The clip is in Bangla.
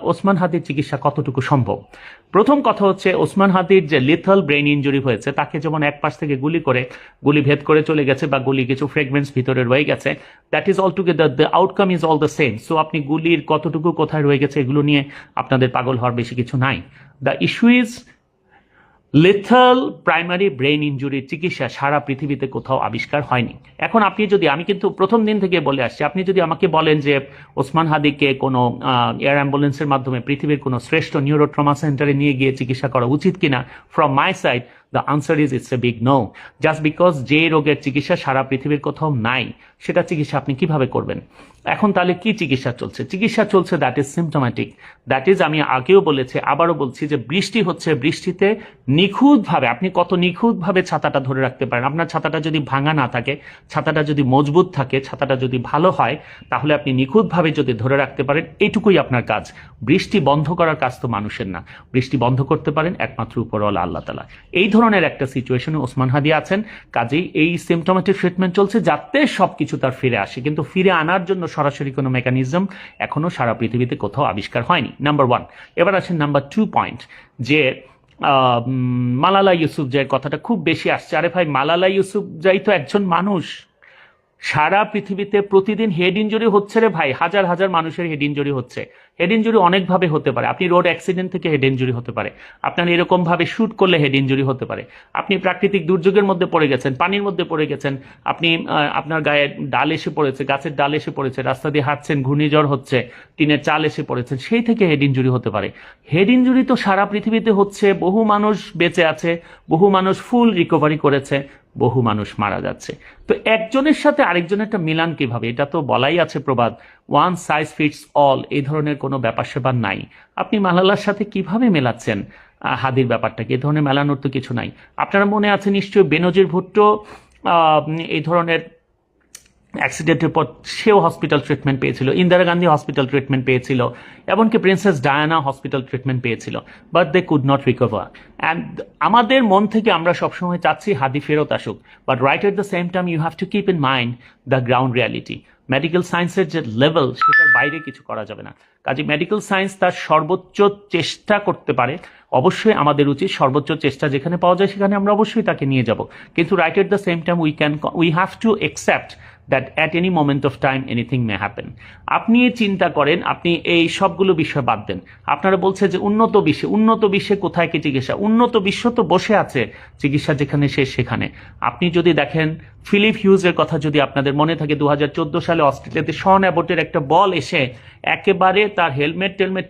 ওসমান হাদির চিকিৎসা কতটুকু সম্ভব? প্রথম কথা হচ্ছে, ওসমান হাদির যে লিথল ব্রেন ইনজুরি হয়েছে, তাকে যেমন এক পাশ থেকে গুলি ভেদ করে চলে গেছে বা গুলি কিছু ফ্রেগমেন্টস ভিতরে রয়ে গেছে, that is all together the outcome is all the same. So আপনি গুলির কতটুকু কোথায় রয়ে গেছে এগুলো নিয়ে আপনাদের পাগল হওয়ার বেশি কিছু নাই। The issue is lethal primary brain ইনজুরির চিকিৎসা সারা পৃথিবীতে কোথাও আবিষ্কার হয়নি। এখন আমি কিন্তু প্রথম দিন থেকে বলে আসছি, আপনি যদি আমাকে বলেন যে ওসমান হাদিকে কোনো এয়ার অ্যাম্বুলেন্সের মাধ্যমে পৃথিবীর কোনো শ্রেষ্ঠ নিউরো ট্রমা সেন্টারে নিয়ে গিয়ে চিকিৎসা করা উচিত কিনা, from my side the answer is it's a big no. Just because যে রোগের চিকিৎসা সারা পৃথিবীর কোথাও নাই, সেটা চিকিৎসা আপনি কিভাবে করবেন? এখন তাহলে কি চিকিৎসা চলছে? চিকিৎসা চলছে that is symptomatic. That is, আমি আগেও বলেছি, আবারও বলছি, যে বৃষ্টি হচ্ছে, বৃষ্টিতে নিখুঁতভাবে আপনি কত নিখুঁতভাবে ছাতাটা ধরে রাখতে পারেন। আপনার ছাতাটা যদি ভাঙা না থাকে, ছাতাটা যদি মজবুত থাকে, ছাতাটা যদি ভালো হয়, তাহলে আপনি নিখুঁতভাবে যদি ধরে রাখতে পারেন, এইটুকুই আপনার কাজ। বৃষ্টি বন্ধ করার কাজ তো মানুষের না। বৃষ্টি বন্ধ করতে পারেন একমাত্র উপরওয়ালা আল্লাহ তাআলা। এই ধরনের একটা সিচুয়েশনে ওসমান হাদি আছেন। কাজেই এই সিমটোমেটিক ট্রিটমেন্ট চলছে যাতে সবকিছু তার ফিরে আসে, কিন্তু ফিরে আনার জন্য সরাসরি কোনো মেকানিজম এখনো সারা পৃথিবীতে কোথাও আবিষ্কার হয়নি, নাম্বার ওয়ান। এবার আসেন নাম্বার 2 পয়েন্ট, যে মালালা ইউসুফজাইয়ের কথাটা খুব বেশি আসছে। আরে ভাই, মালালা ইউসুফজাই তো একজন মানুষ। সারা পৃথিবীতে প্রতিদিন হেড ইনজুরি হচ্ছে রে ভাই, হাজার হাজার মানুষের হেড ইনজুরি হচ্ছে। হেড ইনজুরি অনেকভাবে হতে পারে। আপনি রোড অ্যাক্সিডেন্ট থেকে হেড ইনজুরি হতে পারে, আপনার এরকম ভাবে শুট করলে হেড ইনজুরি হতে পারে, আপনি প্রাকৃতিক দুর্যোগের মধ্যে পড়ে গেছেন, পানির মধ্যে পড়ে গেছেন, আপনি আপনার গায়ে ডাল এসে পড়েছে, গাছের ডাল এসে পড়েছে, রাস্তা দিয়ে হাঁটছেন, ঘূর্ণিঝড় হচ্ছে, টিনের চাল এসে পড়েছেন, সেই থেকে হেড ইনজুরি হতে পারে। হেড ইনজুরি তো সারা পৃথিবীতে হচ্ছে। বহু মানুষ বেঁচে আছে, বহু মানুষ ফুল রিকভারি করেছে, বহু মানুষ মারা যাচ্ছে। তো একজনের সাথে আরেকজনেরটা মিলান কিভাবে? এটা তো বলাই আছে প্রবাদ, ওয়ান সাইজ ফিটস অল। এই ধরনের কোনো ব্যাপার সেপার নাই। আপনি মালালার সাথে কিভাবে মেলাচ্ছেন হাদির ব্যাপারটাকে? এই ধরনের মেলানোর তো কিছু নাই। আপনারা মনে আছে নিশ্চয়ই, বেনজির ভুট্টো এই ধরনের অ্যাক্সিডেন্টের পর সেও হসপিটাল ট্রিটমেন্ট পেয়েছিল, ইন্দিরা গান্ধী হসপিটাল ট্রিটমেন্ট পেয়েছিল, এমনকি প্রিন্সেস ডায়ানা হসপিটাল ট্রিটমেন্ট পেয়েছিল, but they could not recover. And আমাদের মন থেকে আমরা সবসময় চাচ্ছি হাদি ফেরত আসুক, but right at the same time you have to keep in mind the ground reality. Medical সায়েন্সের যে লেভেল, সেটার বাইরে কিছু করা যাবে না। কাজে মেডিকেল সায়েন্স তার সর্বোচ্চ চেষ্টা করতে পারে। অবশ্যই আমাদের উচিত সর্বোচ্চ চেষ্টা যেখানে পাওয়া যায় সেখানে আমরা অবশ্যই তাকে নিয়ে যাব, কিন্তু right at the same time we have to accept that at any moment of time anything may happen. আপনি চিন্তা করেন, আপনি এই সবগুলো বিষয় বাদ দেন। আপনারা বলছে যে উন্নত বিশ্বে কোথায় কি চিকিৎসা? উন্নত বিশ্ব তো বসে আছে, চিকিৎসা যেখানে শেষ সেখানে। আপনি যদি দেখেন, ফিলিপ হিউজের কথা যদি আপনাদের মনে থাকে, 2014 সালে অস্ট্রেলিয়াতে শন অ্যাবটের একটা বল এসে একেবারে তার হেলমেট টেলমেট